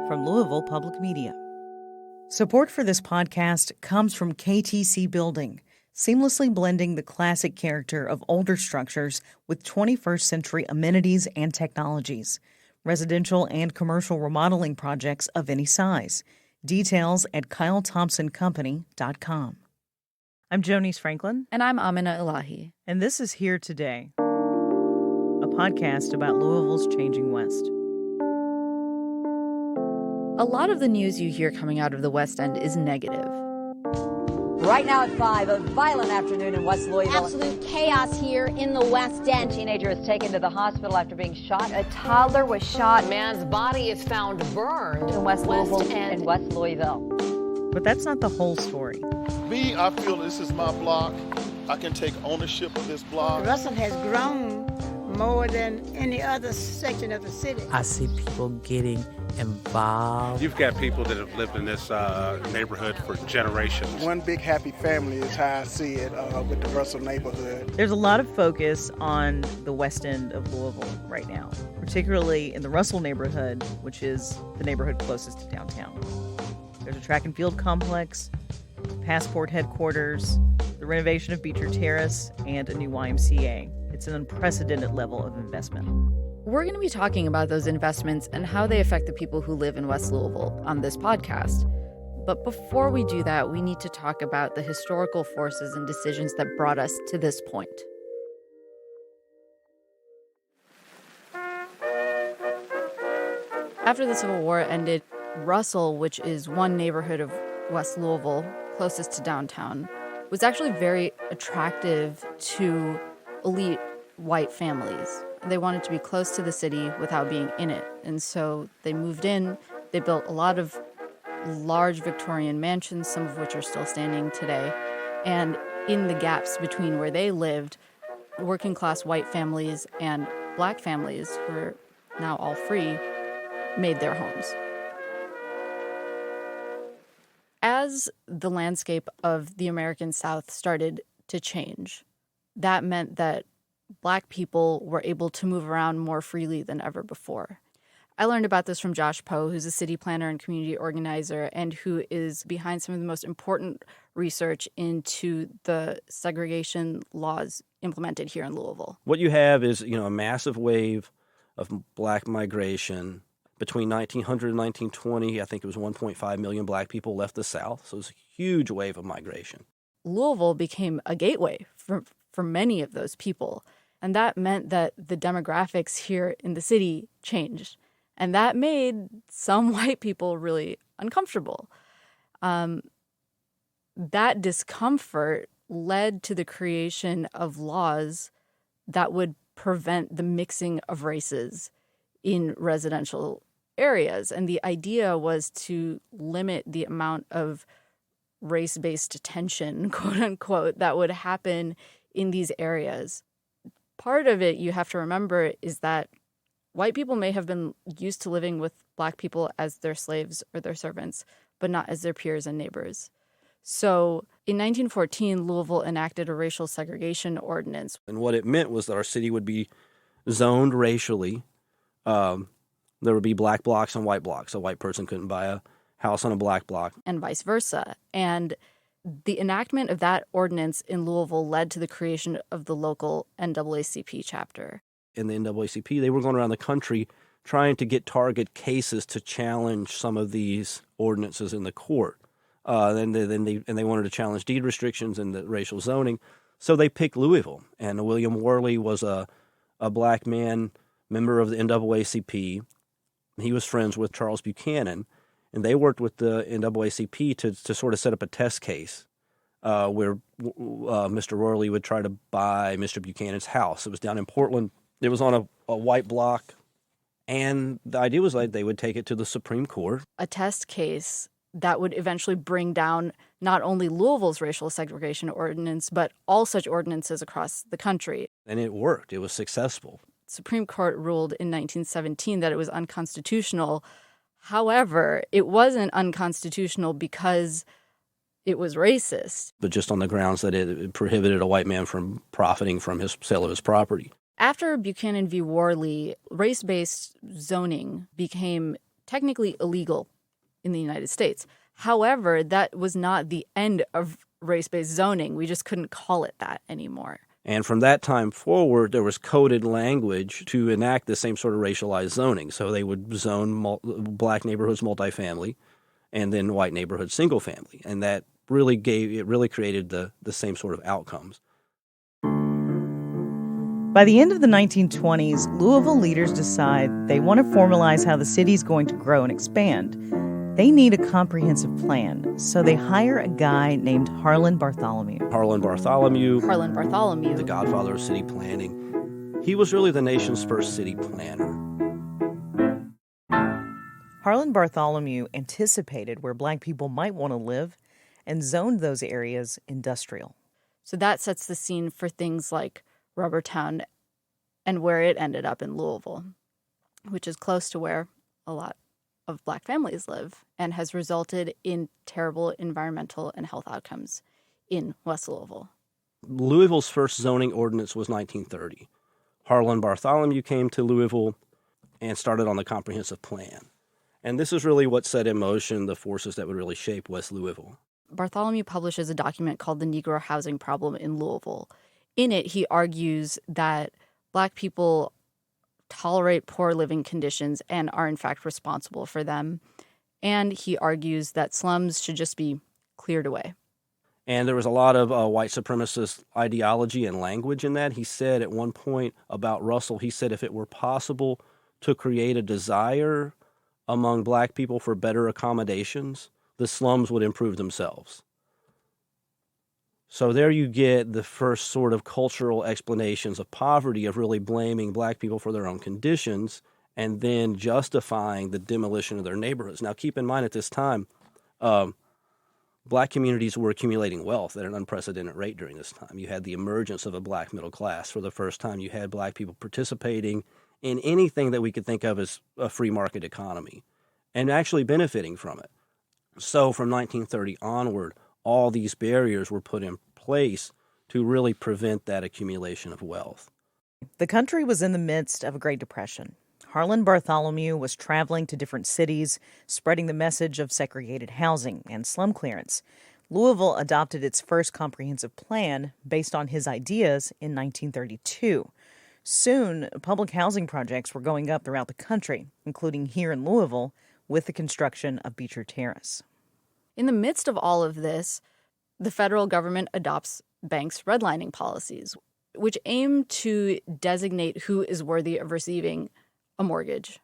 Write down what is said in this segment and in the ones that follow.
from Louisville Public Media. Support for this podcast comes from KTC Building, seamlessly blending the classic character of older structures with 21st century amenities and technologies. Residential and commercial remodeling projects of any size. Details at kylethompsoncompany.com. I'm Jonice Franklin. And I'm Amina Elahi. And this is Here Today, a podcast about Louisville's changing West. A lot of the news you hear coming out of the West End is negative. Right now at 5, a violent afternoon in West Louisville. Absolute chaos here in the West End. A teenager is taken to the hospital after being shot. A toddler was shot. A man's body is found burned in West Louisville. But that's not the whole story. Me, I feel this is my block. I can take ownership of this block. Russell has grown more than any other section of the city. I see people getting involved. You've got people that have lived in this neighborhood for generations. One big happy family is how I see it with the Russell neighborhood. There's a lot of focus on the West End of Louisville right now, particularly in the Russell neighborhood, which is the neighborhood closest to downtown. There's a track and field complex, Passport headquarters, the renovation of Beecher Terrace, and a new YMCA. It's an unprecedented level of investment. We're going to be talking about those investments and how they affect the people who live in West Louisville on this podcast. But before we do that, we need to talk about the historical forces and decisions that brought us to this point. After the Civil War ended, Russell, which is one neighborhood of West Louisville closest to downtown, was actually very attractive to elite white families. They wanted to be close to the city without being in it. And so they moved in. They built a lot of large Victorian mansions, some of which are still standing today. And in the gaps between where they lived, working class white families and black families, who are now all free, made their homes. As the landscape of the American South started to change, that meant that Black people were able to move around more freely than ever before. I learned about this from Josh Poe, who's a city planner and community organizer, and who is behind some of the most important research into the segregation laws implemented here in Louisville. What you have is, a massive wave of Black migration. Between 1900 and 1920, I think it was 1.5 million Black people left the South, so it was a huge wave of migration. Louisville became a gateway for many of those people. And that meant that the demographics here in the city changed. And that made some white people really uncomfortable. That discomfort led to the creation of laws that would prevent the mixing of races in residential areas. And the idea was to limit the amount of race-based tension, quote unquote, that would happen in these areas. Part of it you have to remember is that white people may have been used to living with Black people as their slaves or their servants, but not as their peers and neighbors. So in 1914, Louisville enacted a racial segregation ordinance. And what it meant was that our city would be zoned racially. There would be Black blocks and white blocks. A white person couldn't buy a house on a Black block. And vice versa. And the enactment of that ordinance in Louisville led to the creation of the local NAACP chapter. In the NAACP, they were going around the country trying to get target cases to challenge some of these ordinances in the court. And they wanted to challenge deed restrictions and the racial zoning. So they picked Louisville. And William Worley was a Black man, member of the NAACP. He was friends with Charles Buchanan. And they worked with the NAACP to sort of set up a test case where Mr. Worley would try to buy Mr. Buchanan's house. It was down in Portland. It was on a white block. And the idea was like they would take it to the Supreme Court. A test case that would eventually bring down not only Louisville's racial segregation ordinance, but all such ordinances across the country. And it worked. It was successful. Supreme Court ruled in 1917 that it was unconstitutional. However, it wasn't unconstitutional because it was racist. But just on the grounds that it prohibited a white man from profiting from his sale of his property. After Buchanan v. Worley, race-based zoning became technically illegal in the United States. However, that was not the end of race-based zoning. We just couldn't call it that anymore. And from that time forward, there was coded language to enact the same sort of racialized zoning. So they would zone black neighborhoods multifamily and then white neighborhoods single family. And that really created the same sort of outcomes. By the end of the 1920s, Louisville leaders decide they want to formalize how the city's going to grow and expand. They need a comprehensive plan, so they hire a guy named Harlan Bartholomew. Harlan Bartholomew, the godfather of city planning. He was really the nation's first city planner. Harlan Bartholomew anticipated where black people might want to live and zoned those areas industrial. So that sets the scene for things like Rubbertown and where it ended up in Louisville, which is close to where a lot of black families live and has resulted in terrible environmental and health outcomes in West Louisville. Louisville's first zoning ordinance was 1930. Harlan Bartholomew came to Louisville and started on the comprehensive plan. And this is really what set in motion the forces that would really shape West Louisville. Bartholomew publishes a document called The Negro Housing Problem in Louisville. In it, he argues that black people tolerate poor living conditions and are in fact responsible for them. And he argues that slums should just be cleared away. And there was a lot of white supremacist ideology and language in that. He said at one point about Russell, he said if it were possible to create a desire among black people for better accommodations, the slums would improve themselves. So there you get the first sort of cultural explanations of poverty, of really blaming black people for their own conditions and then justifying the demolition of their neighborhoods. Now, keep in mind at this time, black communities were accumulating wealth at an unprecedented rate during this time. You had the emergence of a black middle class. For the first time, you had black people participating in anything that we could think of as a free market economy and actually benefiting from it. So from 1930 onward, all these barriers were put in place to really prevent that accumulation of wealth. The country was in the midst of a Great Depression. Harlan Bartholomew was traveling to different cities, spreading the message of segregated housing and slum clearance. Louisville adopted its first comprehensive plan based on his ideas in 1932. Soon, public housing projects were going up throughout the country, including here in Louisville, with the construction of Beecher Terrace. In the midst of all of this, the federal government adopts banks' redlining policies, which aim to designate who is worthy of receiving a mortgage.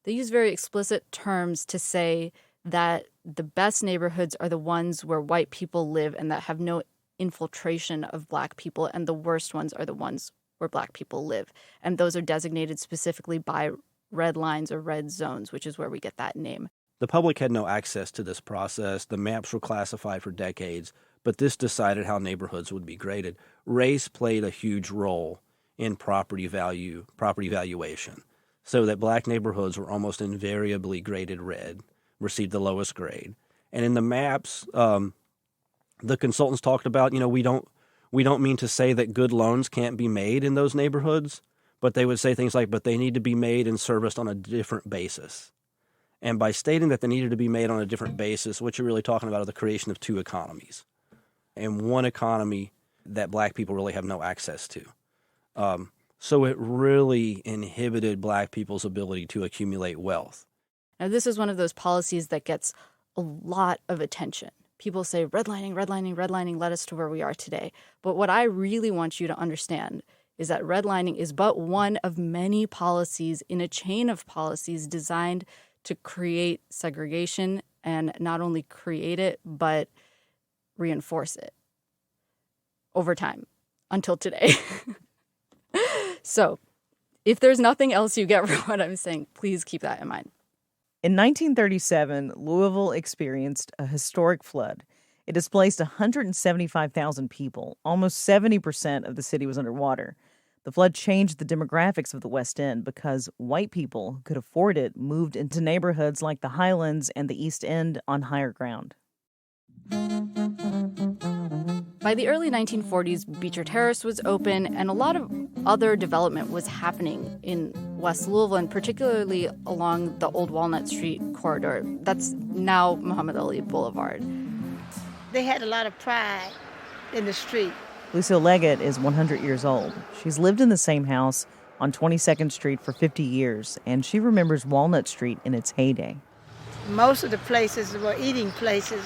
They use very explicit terms to say that the best neighborhoods are the ones where white people live and that have no infiltration of black people, and the worst ones are the ones where black people live. And those are designated specifically by red lines or red zones, which is where we get that name. The public had no access to this process. The maps were classified for decades, but this decided how neighborhoods would be graded. Race played a huge role in property valuation, so that black neighborhoods were almost invariably graded red, received the lowest grade. And in the maps, the consultants talked about, we don't mean to say that good loans can't be made in those neighborhoods, but they would say things like, but they need to be made and serviced on a different basis. And by stating that they needed to be made on a different basis, what you're really talking about are the creation of two economies. And one economy that black people really have no access to. So it really inhibited black people's ability to accumulate wealth. Now, this is one of those policies that gets a lot of attention. People say, redlining, redlining, redlining led us to where we are today. But what I really want you to understand is that redlining is but one of many policies in a chain of policies designed to create segregation and not only create it, but reinforce it over time until today. So if there's nothing else you get from what I'm saying, please keep that in mind. In 1937, Louisville experienced a historic flood. It displaced 175,000 people. Almost 70% of the city was underwater. The flood changed the demographics of the West End because white people who could afford it moved into neighborhoods like the Highlands and the East End on higher ground. By the early 1940s, Beecher Terrace was open, and a lot of other development was happening in West Louisville, and particularly along the old Walnut Street corridor. That's now Muhammad Ali Boulevard. They had a lot of pride in the street. Lucille Leggett is 100 years old. She's lived in the same house on 22nd Street for 50 years, and she remembers Walnut Street in its heyday. Most of the places were eating places.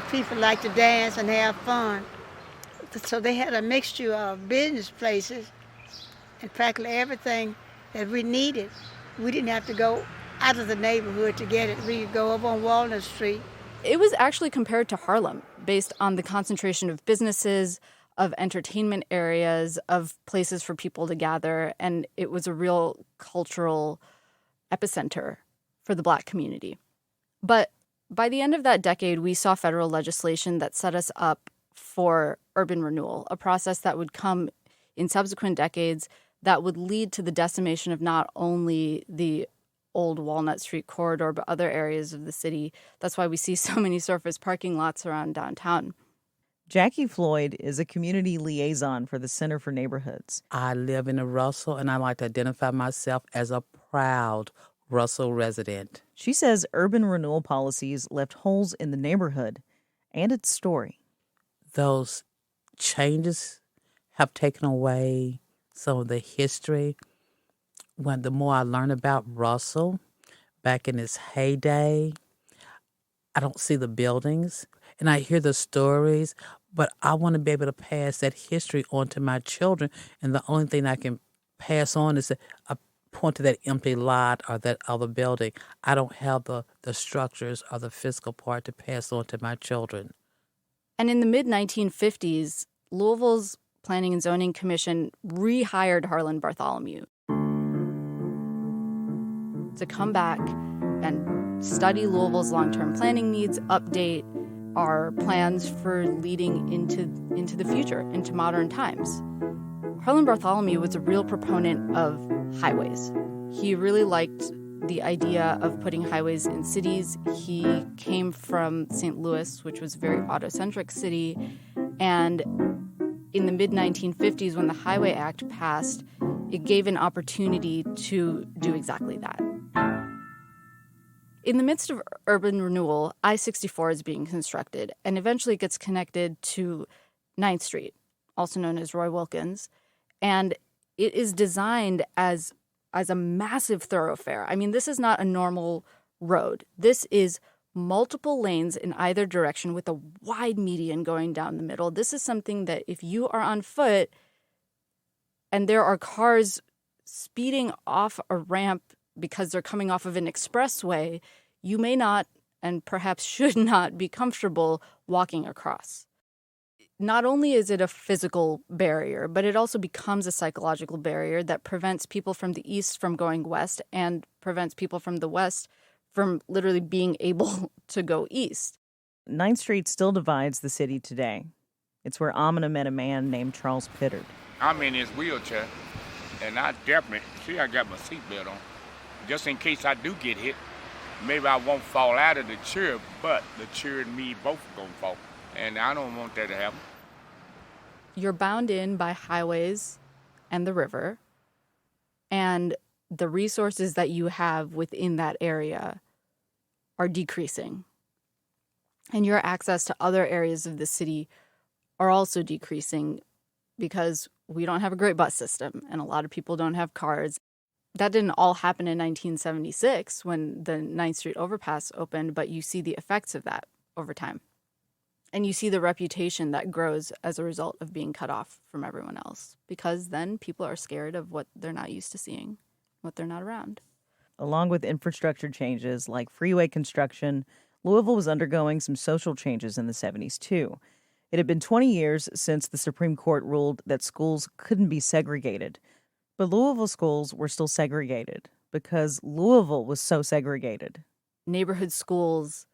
People liked to dance and have fun. So they had a mixture of business places and practically everything that we needed. We didn't have to go out of the neighborhood to get it. We could go up on Walnut Street. It was actually compared to Harlem based on the concentration of businesses, of entertainment areas, of places for people to gather, and it was a real cultural epicenter for the Black community. But by the end of that decade, we saw federal legislation that set us up for urban renewal, a process that would come in subsequent decades that would lead to the decimation of not only the old Walnut Street corridor, but other areas of the city. That's why we see so many surface parking lots around downtown. Jackie Floyd is a community liaison for the Center for Neighborhoods. I live in a Russell, and I like to identify myself as a proud Russell resident. She says urban renewal policies left holes in the neighborhood and its story. Those changes have taken away some of the history. When the more I learn about Russell back in its heyday, I don't see the buildings and I hear the stories, but I want to be able to pass that history on to my children. And the only thing I can pass on is a point to that empty lot or that other building. I don't have the structures or the physical part to pass on to my children. And in the mid-1950s, Louisville's Planning and Zoning Commission rehired Harlan Bartholomew to come back and study Louisville's long-term planning needs, update our plans for leading into the future, into modern times. Harlan Bartholomew was a real proponent of highways. He really liked the idea of putting highways in cities. He came from St. Louis, which was a very auto-centric city, and in the mid-1950s, when the Highway Act passed, it gave an opportunity to do exactly that. In the midst of urban renewal, I-64 is being constructed, and eventually it gets connected to 9th Street, also known as Roy Wilkins, and it is designed as a massive thoroughfare. I mean, this is not a normal road. This is multiple lanes in either direction with a wide median going down the middle. This is something that if you are on foot and there are cars speeding off a ramp because they're coming off of an expressway, you may not and perhaps should not be comfortable walking across. Not only is it a physical barrier, but it also becomes a psychological barrier that prevents people from the east from going west and prevents people from the west from literally being able to go east. 9th Street still divides the city today. It's where Amina met a man named Charles Pittard. I'm in this wheelchair, and I definitely, see I got my seatbelt on. Just in case I do get hit, maybe I won't fall out of the chair, but the chair and me both are going to fall. And I don't want that to happen. You're bound in by highways and the river, and the resources that you have within that area are decreasing. And your access to other areas of the city are also decreasing because we don't have a great bus system and a lot of people don't have cars. That didn't all happen in 1976 when the 9th Street overpass opened, but you see the effects of that over time. And you see the reputation that grows as a result of being cut off from everyone else, because then people are scared of what they're not used to seeing, what they're not around. Along with infrastructure changes like freeway construction, Louisville was undergoing some social changes in the 70s, too. It had been 20 years since the Supreme Court ruled that schools couldn't be segregated. But Louisville schools were still segregated because Louisville was so segregated. Neighborhood schools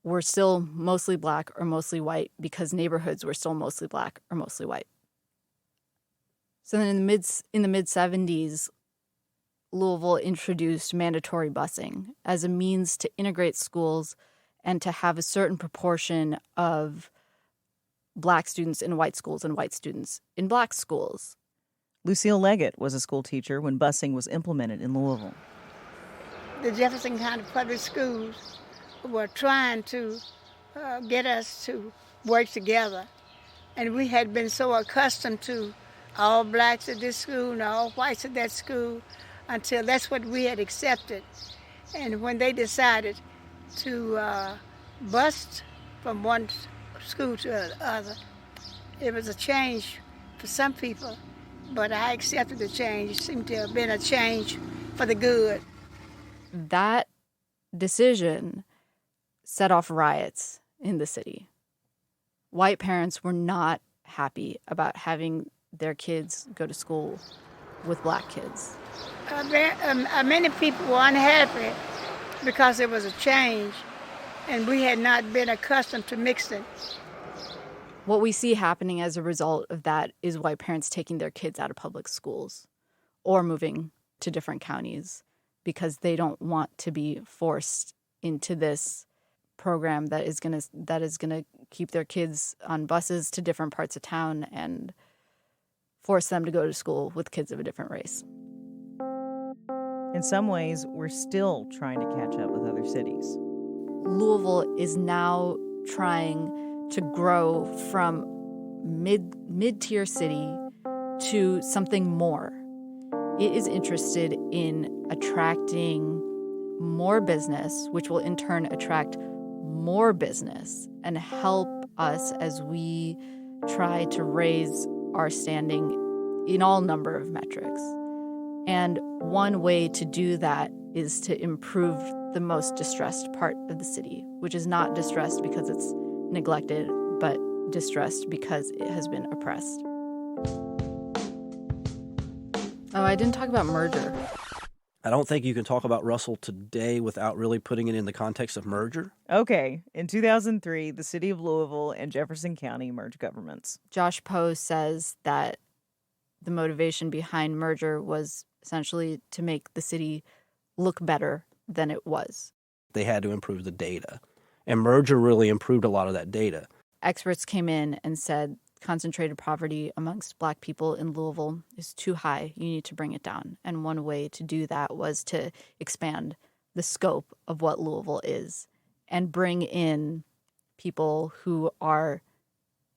were still mostly black or mostly white because neighborhoods were still mostly black or mostly white. So then in the mid-70s, Louisville introduced mandatory busing as a means to integrate schools and to have a certain proportion of Black students in white schools and white students in Black schools. Lucille Leggett was a school teacher when busing was implemented in Louisville. The Jefferson County Public Schools were trying to get us to work together. And we had been so accustomed to all Blacks at this school and all whites at that school until that's what we had accepted. And when they decided to bust from one school to the other, it was a change for some people, but I accepted the change. It seemed to have been a change for the good. That decision set off riots in the city. White parents were not happy about having their kids go to school with Black kids. Many people were unhappy because it was a change and we had not been accustomed to mixing. What we see happening as a result of that is white parents taking their kids out of public schools or moving to different counties because they don't want to be forced into this program that is going to keep their kids on buses to different parts of town and force them to go to school with kids of a different race. In some ways, we're still trying to catch up with other cities. Louisville is now trying to grow from mid-tier city to something more. It is interested in attracting more business, which will in turn attract more business and help us as we try to raise our standing in all number of metrics. And one way to do that is to improve the most distressed part of the city, which is not distressed because it's neglected, but distressed because it has been oppressed. Oh, I didn't talk about merger. I don't think you can talk about Russell today without really putting it in the context of merger. Okay. In 2003, the city of Louisville and Jefferson County merged governments. Josh Poe says that the motivation behind merger was essentially to make the city look better than it was. They had to improve the data. And merger really improved a lot of that data. Experts came in and said concentrated poverty amongst Black people in Louisville is too high. You need to bring it down. And one way to do that was to expand the scope of what Louisville is and bring in people who are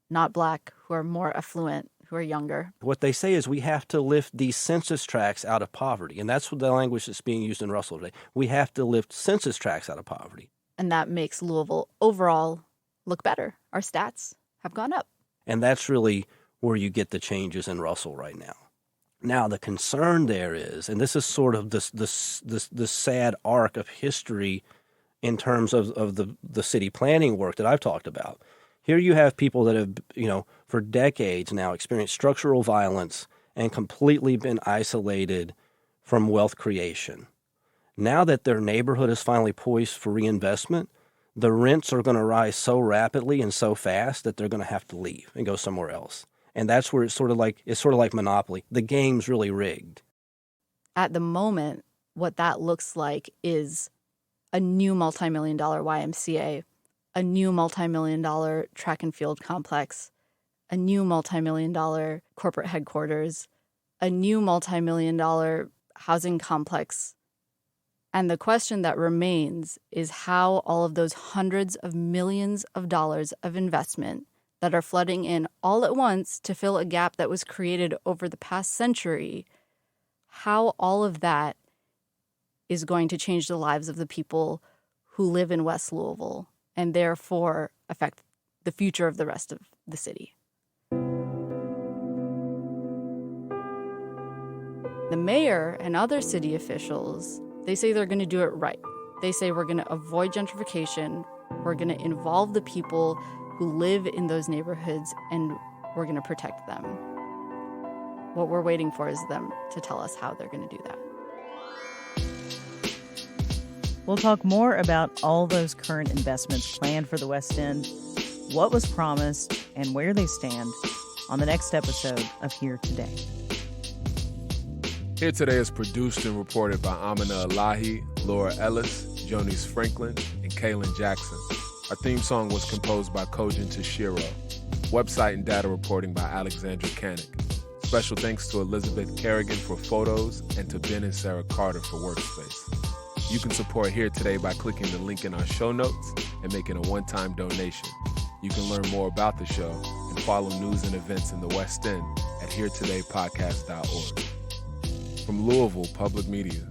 not Black, who are more affluent, who are younger. What they say is we have to lift these census tracts out of poverty. And that's what the language that's being used in Russell today. We have to lift census tracts out of poverty. And that makes Louisville overall look better. Our stats have gone up. And that's really where you get the changes in Russell right now. Now, the concern there is, and this is sort of this sad arc of history in terms of the city planning work that I've talked about. Here you have people that have, for decades now experienced structural violence and completely been isolated from wealth creation. Now that their neighborhood is finally poised for reinvestment, the rents are going to rise so rapidly and so fast that they're going to have to leave and go somewhere else. And that's where it's sort of like Monopoly. The game's really rigged. At the moment, what that looks like is a new multi-million-dollar YMCA, a new multi-million-dollar track and field complex, a new multi-million-dollar corporate headquarters, a new multi-million-dollar housing complex. And the question that remains is how all of those hundreds of millions of dollars of investment that are flooding in all at once to fill a gap that was created over the past century, how all of that is going to change the lives of the people who live in West Louisville and therefore affect the future of the rest of the city. The mayor and other city officials, they say they're going to do it right. They say we're going to avoid gentrification, we're going to involve the people who live in those neighborhoods, and we're going to protect them. What we're waiting for is them to tell us how they're going to do that. We'll talk more about all those current investments planned for the West End, what was promised, and where they stand on the next episode of Here Today. Here Today is produced and reported by Amina Elahi, Laura Ellis, Jonice Franklin, and Kaylin Jackson. Our theme song was composed by Kojin Tashiro. Website and data reporting by Alexandra Kanik. Special thanks to Elizabeth Kerrigan for photos and to Ben and Sarah Carter for workspace. You can support Here Today by clicking the link in our show notes and making a one-time donation. You can learn more about the show and follow news and events in the West End at HereTodayPodcast.org. From Louisville Public Media,